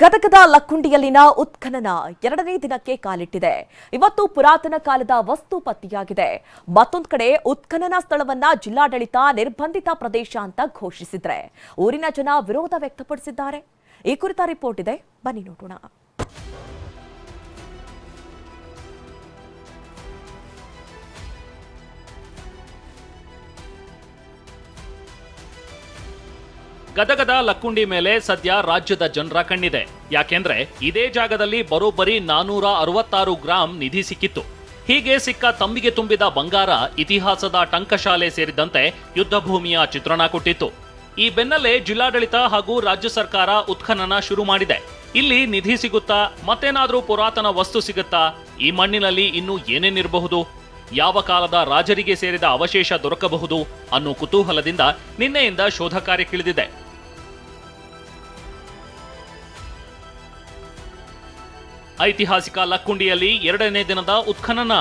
ಗದಗದ ಲಕ್ಕುಂಡಿಯಲ್ಲಿನ ಉತ್ಖನನ ಎರಡನೇ ದಿನಕ್ಕೆ ಕಾಲಿಟ್ಟಿದೆ. ಇವತ್ತು ಪುರಾತನ ಕಾಲದ ವಸ್ತು ಪತ್ತೆಯಾಗಿದೆ. ಮತ್ತೊಂದು ಕಡೆ ಉತ್ಖನನ ಸ್ಥಳವನ್ನ ಜಿಲ್ಲಾಡಳಿತ ನಿರ್ಬಂಧಿತ ಪ್ರದೇಶ ಅಂತ ಘೋಷಿಸಿದ್ರೆ ಊರಿನ ಜನ ವಿರೋಧ ವ್ಯಕ್ತಪಡಿಸಿದ್ದಾರೆ. ಈ ಕುರಿತ ರಿಪೋರ್ಟ್ ಇದೆ, ಬನ್ನಿ ನೋಡೋಣ. ಗದಗದ ಲಕ್ಕುಂಡಿ ಮೇಲೆ ಸದ್ಯ ರಾಜ್ಯದ ಜನರ ಕಣ್ಣಿದೆ. ಯಾಕೆಂದ್ರೆ ಇದೇ ಜಾಗದಲ್ಲಿ ಬರೋಬ್ಬರಿ 466 ಗ್ರಾಂ ನಿಧಿ ಸಿಕ್ಕಿತ್ತು. ಹೀಗೆ ಸಿಕ್ಕ ತಂಬಿಗೆ ತುಂಬಿದ ಬಂಗಾರ ಇತಿಹಾಸದ ಟಂಕಶಾಲೆ ಸೇರಿದಂತೆ ಯುದ್ಧ ಭೂಮಿಯ ಚಿತ್ರಣ ಕೊಟ್ಟಿತ್ತು. ಈ ಬೆನ್ನಲ್ಲೇ ಜಿಲ್ಲಾಡಳಿತ ಹಾಗೂ ರಾಜ್ಯ ಸರ್ಕಾರ ಉತ್ಖನನ ಶುರು ಮಾಡಿದೆ. ಇಲ್ಲಿ ನಿಧಿ ಸಿಗುತ್ತಾ, ಮತ್ತೇನಾದ್ರೂ ಪುರಾತನ ವಸ್ತು ಸಿಗುತ್ತಾ, ಈ ಮಣ್ಣಿನಲ್ಲಿ ಇನ್ನೂ ಏನೇನಿರಬಹುದು, ಯಾವ ಕಾಲದ ರಾಜರಿಗೆ ಸೇರಿದ ಅವಶೇಷ ದೊರಕಬಹುದು ಅನ್ನೋ ಕುತೂಹಲದಿಂದ ನಿನ್ನೆಯಿಂದ ಶೋಧ ಕಾರ್ಯಕ್ಕಿಳಿದಿದೆ. ಐತಿಹಾಸಿಕ ಲಕ್ಕುಂಡಿಯಲ್ಲಿ ಎರಡನೇ ದಿನದ ಉತ್ಖನನ.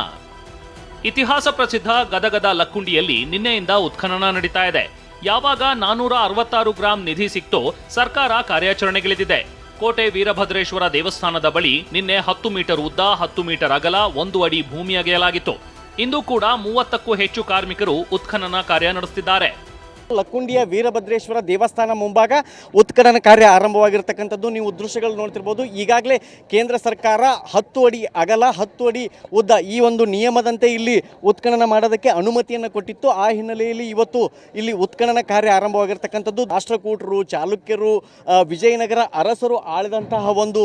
ಇತಿಹಾಸ ಪ್ರಸಿದ್ಧ ಗದಗದ ಲಕ್ಕುಂಡಿಯಲ್ಲಿ ನಿನ್ನೆಯಿಂದ ಉತ್ಖನನ ನಡೀತಾ ಇದೆ. ಯಾವಾಗ 466 ಗ್ರಾಂ ನಿಧಿ ಸಿಕ್ತೋ ಸರ್ಕಾರ ಕಾರ್ಯಾಚರಣೆಗಿಳಿದಿದೆ. ಕೋಟೆ ವೀರಭದ್ರೇಶ್ವರ ದೇವಸ್ಥಾನದ ಬಳಿ ನಿನ್ನೆ 10 ಮೀಟರ್ ಉದ್ದ, 10 ಮೀಟರ್ ಅಗಲ, 1 ಅಡಿ ಭೂಮಿ ಅಗೆಯಲಾಗಿತ್ತು. ಇಂದು ಕೂಡ 30ಕ್ಕೂ ಹೆಚ್ಚು ಕಾರ್ಮಿಕರು ಉತ್ಖನನ ಕಾರ್ಯ ನಡೆಸುತ್ತಿದ್ದಾರೆ. ಲಕ್ಕುಂಡಿಯ ವೀರಭದ್ರೇಶ್ವರ ದೇವಸ್ಥಾನ ಮುಂಭಾಗ ಉತ್ಖನನ ಕಾರ್ಯ ಆರಂಭವಾಗಿರತಕ್ಕಂಥದ್ದು ನೀವು ದೃಶ್ಯಗಳು ನೋಡ್ತಿರ್ಬೋದು. ಈಗಾಗಲೇ ಕೇಂದ್ರ ಸರ್ಕಾರ 10 ಅಡಿ ಅಗಲ, 10 ಅಡಿ ಉದ್ದ ಈ ಒಂದು ನಿಯಮದಂತೆ ಇಲ್ಲಿ ಉತ್ಖನನ ಮಾಡೋದಕ್ಕೆ ಅನುಮತಿಯನ್ನು ಕೊಟ್ಟಿತ್ತು. ಆ ಹಿನ್ನೆಲೆಯಲ್ಲಿ ಇವತ್ತು ಇಲ್ಲಿ ಉತ್ಖನನ ಕಾರ್ಯ ಆರಂಭವಾಗಿರ್ತಕ್ಕಂಥದ್ದು. ರಾಷ್ಟ್ರಕೂಟರು, ಚಾಲುಕ್ಯರು, ವಿಜಯನಗರ ಅರಸರು ಆಳಿದಂತಹ ಒಂದು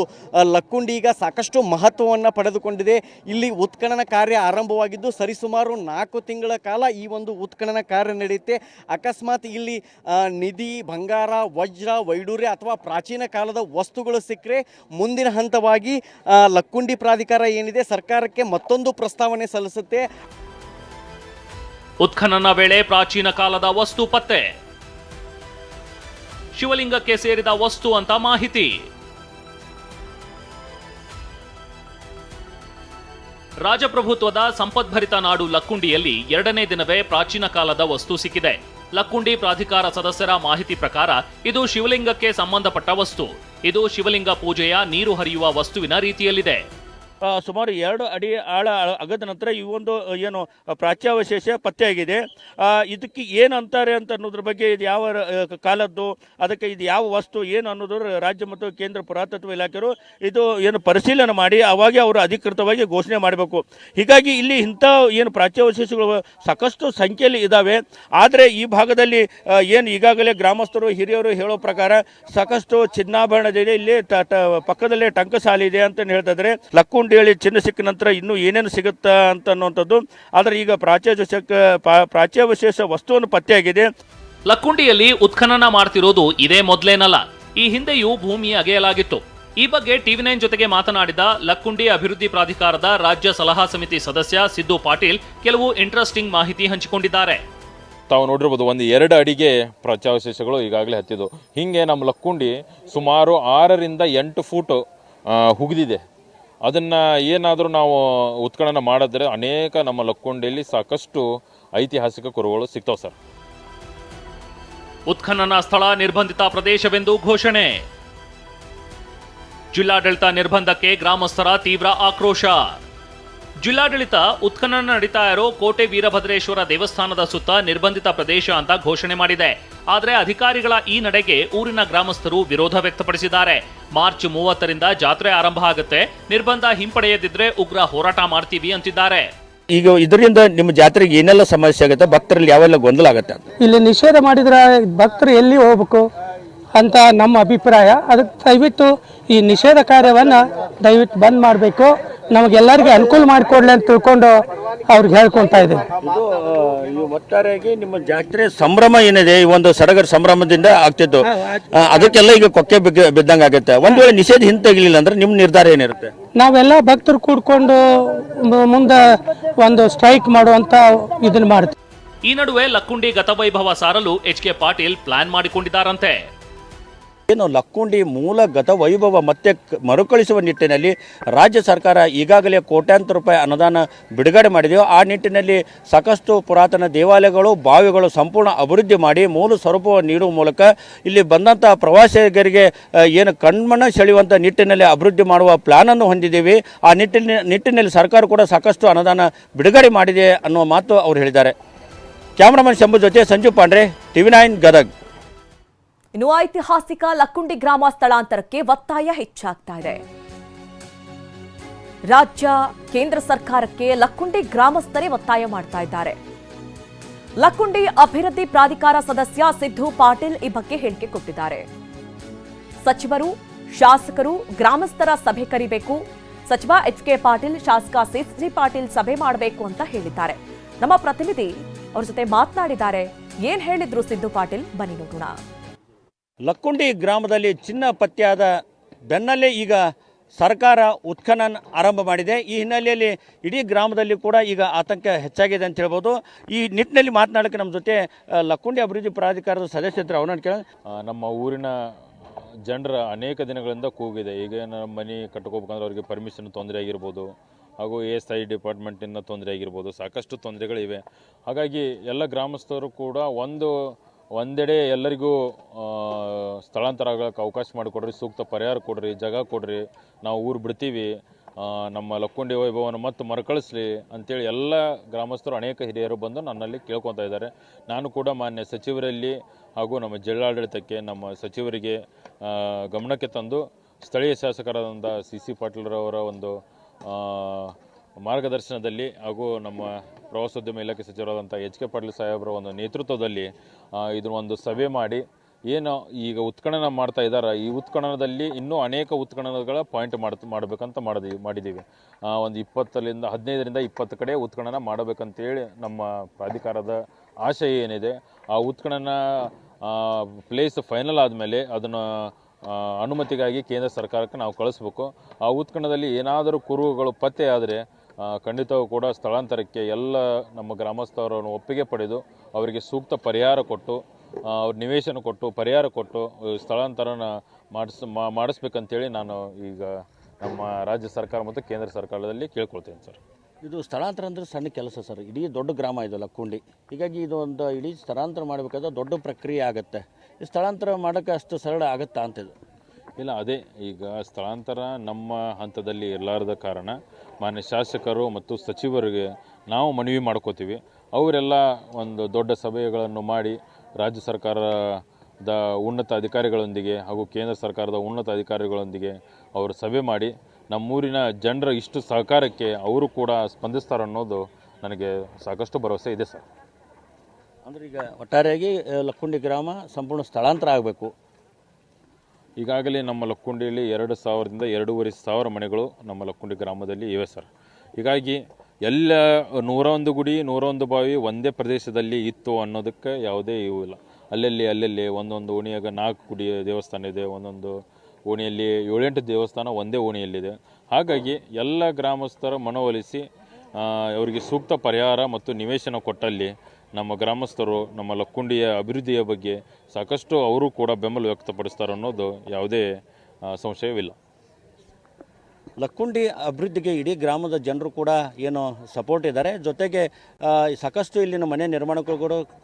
ಲಕ್ಕುಂಡಿ ಈಗ ಸಾಕಷ್ಟು ಮಹತ್ವವನ್ನು ಪಡೆದುಕೊಂಡಿದೆ. ಇಲ್ಲಿ ಉತ್ಖನನ ಕಾರ್ಯ ಆರಂಭವಾಗಿದ್ದು ಸರಿಸುಮಾರು 4 ತಿಂಗಳ ಕಾಲ ಈ ಒಂದು ಉತ್ಖನನ ಕಾರ್ಯ ನಡೆಯುತ್ತೆ. ಅಕಸ್ಮಾತ್ ಇಲ್ಲಿ ನಿಧಿ, ಬಂಗಾರ, ವಜ್ರ, ವೈಡೂರ್ಯ ಅಥವಾ ಪ್ರಾಚೀನ ಕಾಲದ ವಸ್ತುಗಳು ಸಿಕ್ಕರೆ ಮುಂದಿನ ಹಂತವಾಗಿ ಲಕ್ಕುಂಡಿ ಪ್ರಾಧಿಕಾರ ಏನಿದೆ ಸರ್ಕಾರಕ್ಕೆ ಮತ್ತೊಂದು ಪ್ರಸ್ತಾವನೆ ಸಲ್ಲಿಸುತ್ತೆ. ಉತ್ಖನನ ವೇಳೆ ಪ್ರಾಚೀನ ಕಾಲದ ವಸ್ತು ಪತ್ತೆ, ಶಿವಲಿಂಗಕ್ಕೆ ಸೇರಿದ ವಸ್ತು ಅಂತ ಮಾಹಿತಿ. ರಾಜಪ್ರಭುತ್ವದ ಸಂಪದ್ಭರಿತ ನಾಡು ಲಕ್ಕುಂಡಿಯಲ್ಲಿ ಎರಡನೇ ದಿನವೇ ಪ್ರಾಚೀನ ಕಾಲದ ವಸ್ತು ಸಿಕ್ಕಿದೆ. ಲಕ್ಕುಂಡಿ ಪ್ರಾಧಿಕಾರ ಸದಸ್ಯರ ಮಾಹಿತಿ ಪ್ರಕಾರ ಇದು ಶಿವಲಿಂಗಕ್ಕೆ ಸಂಬಂಧಪಟ್ಟ ವಸ್ತು. ಇದು ಶಿವಲಿಂಗ ಪೂಜೆಯ ನೀರು ಹರಿಯುವ ವಸ್ತುವಿನ ರೀತಿಯಲ್ಲಿದೆ. ಸುಮಾರು 2 ಅಡಿ ಆಳ ಅಗದ ನಂತರ ಈ ಒಂದು ಏನು ಪ್ರಾಚ್ಯಾವಶೇಷ ಪತ್ತೆಯಾಗಿದೆ. ಇದಕ್ಕೆ ಏನು ಅಂತಾರೆ ಅಂತ ಅನ್ನೋದ್ರ ಬಗ್ಗೆ ಇದು ಯಾವ ಕಾಲದ್ದು, ಅದಕ್ಕೆ ಇದು ಯಾವ ವಸ್ತು ಏನು ಅನ್ನೋದ್ರ ರಾಜ್ಯ ಮತ್ತು ಕೇಂದ್ರ ಪುರಾತತ್ವ ಇಲಾಖೆಯವರು ಇದು ಏನು ಪರಿಶೀಲನೆ ಮಾಡಿ ಅವಾಗ ಅವರು ಅಧಿಕೃತವಾಗಿ ಘೋಷಣೆ ಮಾಡಬೇಕು. ಹೀಗಾಗಿ ಇಲ್ಲಿ ಇಂಥ ಏನು ಪ್ರಾಚ್ಯಾವಶೇಷಗಳು ಸಾಕಷ್ಟು ಸಂಖ್ಯೆಯಲ್ಲಿ ಇದ್ದಾವೆ. ಆದರೆ ಈ ಭಾಗದಲ್ಲಿ ಏನು ಈಗಾಗಲೇ ಗ್ರಾಮಸ್ಥರು ಹಿರಿಯರು ಹೇಳೋ ಪ್ರಕಾರ ಸಾಕಷ್ಟು ಚಿನ್ನಾಭರಣದಿದೆ. ಇಲ್ಲಿ ಪಕ್ಕದಲ್ಲೇ ಟಂಕಸಾಲೆ ಇದೆ ಅಂತ ಹೇಳ್ತಾ ಇದ್ದಾರೆ. ಲಕ್ಕುಂಡಿ ಹೇಳಿ ಚಿನ್ನ ಸಿಕ್ಕ ನಂತರ ಇನ್ನೂ ಏನೇನು ಸಿಗುತ್ತಾ ಅಂತ ಅನ್ನುವಂಥದ್ದು. ಆದರೆ ಈಗ ಪ್ರಾಚ್ಯಾವಶೇಷ ವಸ್ತುವನ್ನು ಪತ್ತೆಯಾಗಿದೆ. ಲಕ್ಕುಂಡಿಯಲ್ಲಿ ಉತ್ಖನನ ಮಾಡ್ತಿರೋದು ಇದೇ ಮೊದಲೇನಲ್ಲ. ಈ ಹಿಂದೆಯೂ ಭೂಮಿ ಅಗೆಯಲಾಗಿತ್ತು. ಈ ಬಗ್ಗೆ ಟಿವಿ9 ಜೊತೆಗೆ ಮಾತನಾಡಿದ ಲಕ್ಕುಂಡಿ ಅಭಿವೃದ್ಧಿ ಪ್ರಾಧಿಕಾರದ ರಾಜ್ಯ ಸಲಹಾ ಸಮಿತಿ ಸದಸ್ಯ ಸಿದ್ದು ಪಾಟೀಲ್ ಕೆಲವು ಇಂಟ್ರೆಸ್ಟಿಂಗ್ ಮಾಹಿತಿ ಹಂಚಿಕೊಂಡಿದ್ದಾರೆ. ತಾವು ನೋಡಿರ್ಬೋದು, 1-2 ಅಡಿಗೆ ಪ್ರಾಚ್ಯಾವಶೇಷಗಳು ಈಗಾಗಲೇ ಹತ್ತಿದ್ದು. ಹೀಗೆ ನಮ್ಮ ಲಕ್ಕುಂಡಿ ಸುಮಾರು 6 ರಿಂದ 8 ಫೂಟ್ ಹುಗಿದಿದೆ. ಅದನ್ನು ಏನಾದರೂ ನಾವು ಉತ್ಖನನ ಮಾಡಿದ್ರೆ ಅನೇಕ ನಮ್ಮ ಲಕ್ಕುಂಡಿಯಲ್ಲಿ ಸಾಕಷ್ಟು ಐತಿಹಾಸಿಕ ಕುರುಹುಗಳು ಸಿಗ್ತಾವೆ ಸರ್. ಉತ್ಖನನ ಸ್ಥಳ ನಿರ್ಬಂಧಿತ ಪ್ರದೇಶವೆಂದು ಘೋಷಣೆ. ಜಿಲ್ಲಾಡಳಿತ ನಿರ್ಬಂಧಕ್ಕೆ ಗ್ರಾಮಸ್ಥರ ತೀವ್ರ ಆಕ್ರೋಶ. ಜಿಲ್ಲಾಡಳಿತ ಉತ್ಖನನ ನಡೀತಾ ಇರೋ ಕೋಟೆ ವೀರಭದ್ರೇಶ್ವರ ದೇವಸ್ಥಾನದ ಸುತ್ತ ನಿರ್ಬಂಧಿತ ಪ್ರದೇಶ ಅಂತ ಘೋಷಣೆ ಮಾಡಿದೆ. ಆದರೆ ಅಧಿಕಾರಿಗಳ ಈ ನಡೆಗೆ ಊರಿನ ಗ್ರಾಮಸ್ಥರು ವಿರೋಧ ವ್ಯಕ್ತಪಡಿಸಿದ್ದಾರೆ. ಮಾರ್ಚ್ 30ರಿಂದ ಜಾತ್ರೆ ಆರಂಭ ಆಗುತ್ತೆ, ನಿರ್ಬಂಧ ಹಿಂಪಡೆಯದಿದ್ರೆ ಉಗ್ರ ಹೋರಾಟ ಮಾಡ್ತೀವಿ ಅಂತಿದ್ದಾರೆ. ಈಗ ಇದರಿಂದ ನಿಮ್ಮ ಜಾತ್ರೆಗೆ ಏನೆಲ್ಲ ಸಮಸ್ಯೆ ಆಗುತ್ತೆ, ಭಕ್ತರಲ್ಲಿ ಯಾವೆಲ್ಲ ಗೊಂದಲ ಆಗುತ್ತೆ? ಇಲ್ಲಿ ನಿಷೇಧ ಮಾಡಿದ್ರೆ ಭಕ್ತರು ಎಲ್ಲಿ ಹೋಗ್ಬೇಕು ಅಂತ ನಮ್ಮ ಅಭಿಪ್ರಾಯ. ಅದಕ್ಕೆ ದಯವಿಟ್ಟು ಈ ನಿಷೇಧ ಕಾರ್ಯವನ್ನು ದಯವಿಟ್ಟು ಬಂದ್ ಮಾಡಬೇಕು, ನಮಗೆಲ್ಲರಿಗೂ ಅನುಕೂಲ ಮಾಡಿಕೊಡ್ಲಿ ಅಂತ ತಿಳ್ಕೊಂಡು ಅವ್ರಿಗೆ ಹೇಳ್ಕೊಳ್ತಾ ಇದ್ದೀವಿ. ಇದು ಒಟ್ಟಾರೆಯಾಗಿ ನಿಮ್ಮ ಜಾತ್ರೆ ಸಂಭ್ರಮ ಏನಿದೆ, ಈ ಒಂದು ಸಡಗರ ಸಂಭ್ರಮದಿಂದ ಆಗ್ತಿತ್ತು, ಅದಕ್ಕೆಲ್ಲ ಈಗ ಕೊಕ್ಕೆ ಬಿದ್ದಂಗೆ ಆಗುತ್ತೆ. ಒಂದು ವೇಳೆ ನಿಷೇಧ ಹಿಂತೆಗಿಲಿಲ್ಲ ಅಂದ್ರೆ ನಿಮ್ಮ ನಿರ್ಧಾರ ಏನಿರುತ್ತೆ? ನಾವೆಲ್ಲ ಭಕ್ತರು ಕೂಡ್ಕೊಂಡು ಮುಂದೆ ಒಂದು ಸ್ಟ್ರೈಕ್ ಮಾಡುವಂತ ಇದನ್ನ ಮಾಡ್ತೀವಿ. ಈ ನಡುವೆ ಲಕ್ಕುಂಡಿ ಗತವೈಭವ ಸಾರಲು HK ಪಾಟೀಲ್ ಪ್ಲಾನ್ ಮಾಡಿಕೊಂಡಿದ್ದಾರಂತೆ. ಏನು ಲಕ್ಕುಂಡಿ ಮೂಲ ಗತ ವೈಭವ ಮತ್ತೆ ಮರುಕಳಿಸುವ ನಿಟ್ಟಿನಲ್ಲಿ ರಾಜ್ಯ ಸರ್ಕಾರ ಈಗಾಗಲೇ ಕೋಟ್ಯಾಂತರ ರೂಪಾಯಿ ಅನುದಾನ ಬಿಡುಗಡೆ ಮಾಡಿದೆಯೋ ಆ ನಿಟ್ಟಿನಲ್ಲಿ ಸಾಕಷ್ಟು ಪುರಾತನ ದೇವಾಲಯಗಳು ಬಾವಿಗಳು ಸಂಪೂರ್ಣ ಅಭಿವೃದ್ಧಿ ಮಾಡಿ ಮೂಲ ಸ್ವರೂಪವನ್ನು ನೀಡುವ ಮೂಲಕ ಇಲ್ಲಿ ಬಂದಂಥ ಪ್ರವಾಸಿಗರಿಗೆ ಏನು ಕಣ್ಮನ ಸೆಳೆಯುವಂಥ ನಿಟ್ಟಿನಲ್ಲಿ ಅಭಿವೃದ್ಧಿ ಮಾಡುವ ಪ್ಲಾನನ್ನು ಹೊಂದಿದ್ದೀವಿ. ಆ ನಿಟ್ಟಿನಲ್ಲಿ ಸರ್ಕಾರ ಕೂಡ ಸಾಕಷ್ಟು ಅನುದಾನ ಬಿಡುಗಡೆ ಮಾಡಿದೆ ಅನ್ನುವ ಮಾತು ಅವರು ಹೇಳಿದ್ದಾರೆ. ಕ್ಯಾಮರಾಮನ್ ಶಂಭು ಜೊತೆ ಸಂಜು ಪಾಂಡ್ರೆ, TV9 ಗದಗ್. ಇನ್ನು ಐತಿಹಾಸಿಕ ಲಕ್ಕುಂಡಿ ಗ್ರಾಮ ಸ್ಥಳಾಂತರಕ್ಕೆ ಒತ್ತಾಯ ಹೆಚ್ಚಾಗ್ತಾ ಇದೆ. ರಾಜ್ಯ ಕೇಂದ್ರ ಸರ್ಕಾರಕ್ಕೆ ಲಕ್ಕುಂಡಿ ಗ್ರಾಮಸ್ಥರೇ ಒತ್ತಾಯ ಮಾಡ್ತಾ ಇದ್ದಾರೆ. ಲಕ್ಕುಂಡಿ ಅಭಿವೃದ್ಧಿ ಪ್ರಾಧಿಕಾರ ಸದಸ್ಯ ಸಿದ್ದು ಪಾಟೀಲ್ ಈ ಬಗ್ಗೆ ಹೇಳಿಕೆ ಕೊಟ್ಟಿದ್ದಾರೆ. ಸಚಿವರು, ಶಾಸಕರು, ಗ್ರಾಮಸ್ಥರ ಸಭೆ ಕರೆಯಬೇಕು. ಸಚಿವ HK ಪಾಟೀಲ್, ಶಾಸಕ CC ಪಾಟೀಲ್ ಸಭೆ ಮಾಡಬೇಕು ಅಂತ ಹೇಳಿದ್ದಾರೆ. ನಮ್ಮ ಪ್ರತಿನಿಧಿ ಅವ್ರ ಜೊತೆ ಮಾತನಾಡಿದ್ದಾರೆ. ಏನ್ ಹೇಳಿದ್ರು ಸಿದ್ದು ಪಾಟೀಲ್, ಬನ್ನಿ ನೋಡೋಣ. ಲಕ್ಕುಂಡಿ ಗ್ರಾಮದಲ್ಲಿ ಚಿನ್ನ ಪತ್ತೆಯಾದ ಬೆನ್ನಲ್ಲೇ ಈಗ ಸರ್ಕಾರ ಉತ್ಖನನ ಆರಂಭ ಮಾಡಿದೆ. ಈ ಹಿನ್ನೆಲೆಯಲ್ಲಿ ಇಡೀ ಗ್ರಾಮದಲ್ಲಿ ಕೂಡ ಈಗ ಆತಂಕ ಹೆಚ್ಚಾಗಿದೆ ಅಂತ ಹೇಳ್ಬೋದು. ಈ ನಿಟ್ಟಿನಲ್ಲಿ ಮಾತನಾಡೋಕ್ಕೆ ನಮ್ಮ ಜೊತೆ ಲಕ್ಕುಂಡಿ ಅಭಿವೃದ್ಧಿ ಪ್ರಾಧಿಕಾರದ ಸದಸ್ಯರು ಅವರನ್ನು ಕೇಳ. ನಮ್ಮ ಊರಿನ ಜನರ ಅನೇಕ ದಿನಗಳಿಂದ ಕೂಗಿದೆ. ಈಗ ನಮ್ಮ ಮನೆ ಕಟ್ಕೋಬೇಕಂದ್ರೆ ಅವರಿಗೆ ಪರ್ಮಿಷನ್ ತೊಂದರೆ ಆಗಿರ್ಬೋದು, ಹಾಗೂ ASI ಡಿಪಾರ್ಟ್ಮೆಂಟಿನ ತೊಂದರೆ ಆಗಿರ್ಬೋದು, ಸಾಕಷ್ಟು ತೊಂದರೆಗಳಿವೆ. ಹಾಗಾಗಿ ಎಲ್ಲ ಗ್ರಾಮಸ್ಥರು ಕೂಡ ಒಂದೆಡೆ ಎಲ್ಲರಿಗೂ ಸ್ಥಳಾಂತರ ಆಗೋಕ್ಕೆ ಅವಕಾಶ ಮಾಡಿಕೊಡ್ರಿ, ಸೂಕ್ತ ಪರಿಹಾರ ಕೊಡ್ರಿ, ಜಾಗ ಕೊಡ್ರಿ, ನಾವು ಊರು ಬಿಡ್ತೀವಿ, ನಮ್ಮ ಲಕ್ಕುಂಡಿ ವೈಭವವನ್ನು ಮತ್ತೆ ಮರುಕಳಿಸ್ಲಿ ಅಂತೇಳಿ ಎಲ್ಲ ಗ್ರಾಮಸ್ಥರು ಅನೇಕ ಹಿರಿಯರು ಬಂದು ನನ್ನಲ್ಲಿ ಕೇಳ್ಕೊತಾ ಇದ್ದಾರೆ. ನಾನು ಕೂಡ ಮಾನ್ಯ ಸಚಿವರಲ್ಲಿ ಹಾಗೂ ನಮ್ಮ ಜಿಲ್ಲಾಡಳಿತಕ್ಕೆ, ನಮ್ಮ ಸಚಿವರಿಗೆ ಗಮನಕ್ಕೆ ತಂದು ಸ್ಥಳೀಯ ಶಾಸಕರಾದಂಥ CC ಪಾಟೀಲ್ರವರ ಒಂದು ಮಾರ್ಗದರ್ಶನದಲ್ಲಿ ಹಾಗೂ ನಮ್ಮ ಪ್ರವಾಸೋದ್ಯಮ ಇಲಾಖೆ ಸಚಿವರಾದಂಥ HK ಪಾಟೀಲ್ ಸಾಹೇಬರ ಒಂದು ನೇತೃತ್ವದಲ್ಲಿ ಇದನ್ನು ಒಂದು ಸಭೆ ಮಾಡಿ ಏನು ಈಗ ಉತ್ಖನನ ಮಾಡ್ತಾ ಇದ್ದಾರೆ, ಈ ಉತ್ಖನನದಲ್ಲಿ ಇನ್ನೂ ಅನೇಕ ಉತ್ಖನನಗಳ ಪಾಯಿಂಟ್ ಮಾಡಬೇಕಂತ ಮಾಡಿದ್ದೀವಿ. ಒಂದು 15ರಿಂದ 20 ಕಡೆ ಉತ್ಖನನ ಮಾಡಬೇಕಂತೇಳಿ ನಮ್ಮ ಪ್ರಾಧಿಕಾರದ ಆಶಯ ಏನಿದೆ. ಆ ಉತ್ಖನನ ಪ್ಲೇಸ್ ಫೈನಲ್ ಆದಮೇಲೆ ಅದನ್ನು ಅನುಮತಿಗಾಗಿ ಕೇಂದ್ರ ಸರ್ಕಾರಕ್ಕೆ ನಾವು ಕಳಿಸ್ಬೇಕು. ಆ ಉತ್ಖನನದಲ್ಲಿ ಏನಾದರೂ ಕುರುಹುಗಳು ಪತ್ತೆ ಆದರೆ ಖಂಡಿತವೂ ಕೂಡ ಸ್ಥಳಾಂತರಕ್ಕೆ ಎಲ್ಲ ನಮ್ಮ ಗ್ರಾಮಸ್ಥರನ್ನು ಒಪ್ಪಿಗೆ ಪಡೆದು ಅವರಿಗೆ ಸೂಕ್ತ ಪರಿಹಾರ ಕೊಟ್ಟು, ಅವ್ರ ನಿವೇಶನ ಕೊಟ್ಟು, ಪರಿಹಾರ ಕೊಟ್ಟು ಸ್ಥಳಾಂತರನ ಮಾಡಿಸ್ಬೇಕಂತೇಳಿ ನಾನು ಈಗ ನಮ್ಮ ರಾಜ್ಯ ಸರ್ಕಾರ ಮತ್ತು ಕೇಂದ್ರ ಸರ್ಕಾರದಲ್ಲಿ ಕೇಳ್ಕೊಳ್ತೇನೆ ಸರ್. ಇದು ಸ್ಥಳಾಂತರ ಅಂದರೆ ಸಣ್ಣ ಕೆಲಸ ಸರ್. ಇಡೀ ದೊಡ್ಡ ಗ್ರಾಮ ಇದು ಲಕ್ಕುಂಡಿ. ಹೀಗಾಗಿ ಇದು ಒಂದು ಇಡೀ ಸ್ಥಳಾಂತರ ಮಾಡಬೇಕಾದ್ರೆ ದೊಡ್ಡ ಪ್ರಕ್ರಿಯೆ ಆಗುತ್ತೆ. ಈ ಸ್ಥಳಾಂತರ ಮಾಡೋಕ್ಕೆ ಅಷ್ಟು ಸರಳ ಆಗುತ್ತಾ ಅಂತಿದೆ? ಇಲ್ಲ, ಅದೇ ಈಗ ಸ್ಥಳಾಂತರ ನಮ್ಮ ಹಂತದಲ್ಲಿ ಇರಲಾರದ ಕಾರಣ ಮಾನ್ಯ ಶಾಸಕರು ಮತ್ತು ಸಚಿವರಿಗೆ ನಾವು ಮನವಿ ಮಾಡ್ಕೋತೀವಿ. ಅವರೆಲ್ಲ ಒಂದು ದೊಡ್ಡ ಸಭೆಗಳನ್ನು ಮಾಡಿ ರಾಜ್ಯ ಸರ್ಕಾರದ ಉನ್ನತ ಅಧಿಕಾರಿಗಳೊಂದಿಗೆ ಹಾಗೂ ಕೇಂದ್ರ ಸರ್ಕಾರದ ಉನ್ನತ ಅಧಿಕಾರಿಗಳೊಂದಿಗೆ ಅವರು ಸಭೆ ಮಾಡಿ ನಮ್ಮೂರಿನ ಜನರ ಇಷ್ಟು ಸಹಕಾರಕ್ಕೆ ಅವರು ಕೂಡ ಸ್ಪಂದಿಸ್ತಾರೆ ಅನ್ನೋದು ನನಗೆ ಸಾಕಷ್ಟು ಭರವಸೆ ಇದೆ ಸರ್. ಅಂದರೆ ಈಗ ಒಟ್ಟಾರೆಯಾಗಿ ಲಕ್ಕುಂಡಿ ಗ್ರಾಮ ಸಂಪೂರ್ಣ ಸ್ಥಳಾಂತರ ಆಗಬೇಕು. ಈಗಾಗಲೇ ನಮ್ಮ ಲಕ್ಕುಂಡಿಯಲ್ಲಿ 2000ರಿಂದ 2500 ಮನೆಗಳು ನಮ್ಮ ಲಕ್ಕುಂಡಿ ಗ್ರಾಮದಲ್ಲಿ ಇವೆ ಸರ್. ಹೀಗಾಗಿ ಎಲ್ಲ 101 ಗುಡಿ 101 ಬಾವಿ ಒಂದೇ ಪ್ರದೇಶದಲ್ಲಿ ಇತ್ತು ಅನ್ನೋದಕ್ಕೆ ಯಾವುದೇ ಇವು ಇಲ್ಲ. ಅಲ್ಲಲ್ಲಿ ಒಂದೊಂದು ಓಣಿಯಾಗ 4 ಗುಡಿ ದೇವಸ್ಥಾನ ಇದೆ, ಒಂದೊಂದು ಓಣಿಯಲ್ಲಿ 7-8 ದೇವಸ್ಥಾನ ಒಂದೇ ಓಣಿಯಲ್ಲಿದೆ. ಹಾಗಾಗಿ ಎಲ್ಲ ಗ್ರಾಮಸ್ಥರ ಮನವೊಲಿಸಿ ಅವರಿಗೆ ಸೂಕ್ತ ಪರಿಹಾರ ಮತ್ತು ನಿವೇಶನ ಕೊಟ್ಟಲ್ಲಿ ನಮ್ಮ ಗ್ರಾಮಸ್ಥರು ನಮ್ಮ ಲಕ್ಕುಂಡಿಯ ಅಭಿವೃದ್ಧಿಯ ಬಗ್ಗೆ ಸಾಕಷ್ಟು ಅವರು ಕೂಡ ಬೆಂಬಲ ವ್ಯಕ್ತಪಡಿಸ್ತಾರೆ ಅನ್ನೋದು ಯಾವುದೇ ಸಂಶಯವಿಲ್ಲ. ಲಕ್ಕುಂಡಿ ಅಭಿವೃದ್ಧಿಗೆ ಇಡೀ ಗ್ರಾಮದ ಜನರು ಕೂಡ ಏನು ಸಪೋರ್ಟ್ ಇದ್ದಾರೆ. ಜೊತೆಗೆ ಸಾಕಷ್ಟು ಇಲ್ಲಿನ ಮನೆ ನಿರ್ಮಾಣಕ್ಕೂ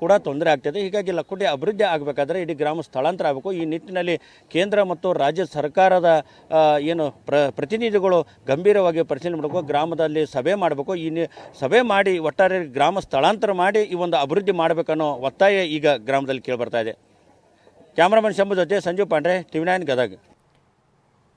ಕೂಡ ತೊಂದರೆ ಆಗ್ತಿದೆ. ಹೀಗಾಗಿ ಲಕ್ಕುಂಡಿ ಅಭಿವೃದ್ಧಿ ಆಗಬೇಕಾದ್ರೆ ಇಡೀ ಗ್ರಾಮ ಸ್ಥಳಾಂತರ ಆಗಬೇಕು. ಈ ನಿಟ್ಟಿನಲ್ಲಿ ಕೇಂದ್ರ ಮತ್ತು ರಾಜ್ಯ ಸರ್ಕಾರದ ಏನು ಪ್ರತಿನಿಧಿಗಳು ಗಂಭೀರವಾಗಿ ಪರಿಶೀಲನೆ ಮಾಡಬೇಕು, ಗ್ರಾಮದಲ್ಲಿ ಸಭೆ ಮಾಡಬೇಕು. ಸಭೆ ಮಾಡಿ ಒಟ್ಟಾರೆ ಗ್ರಾಮ ಸ್ಥಳಾಂತರ ಮಾಡಿ ಈ ಒಂದು ಅಭಿವೃದ್ಧಿ ಮಾಡಬೇಕನ್ನೋ ಒತ್ತಾಯ ಈಗ ಗ್ರಾಮದಲ್ಲಿ ಕೇಳಿಬರ್ತಾ ಇದೆ. ಕ್ಯಾಮ್ರಾಮನ್ ಶಂಭು ಜೊತೆ ಸಂಜೀವ್ ಪಾಂಡ್ರೆ, TV9 ಗದಗ್.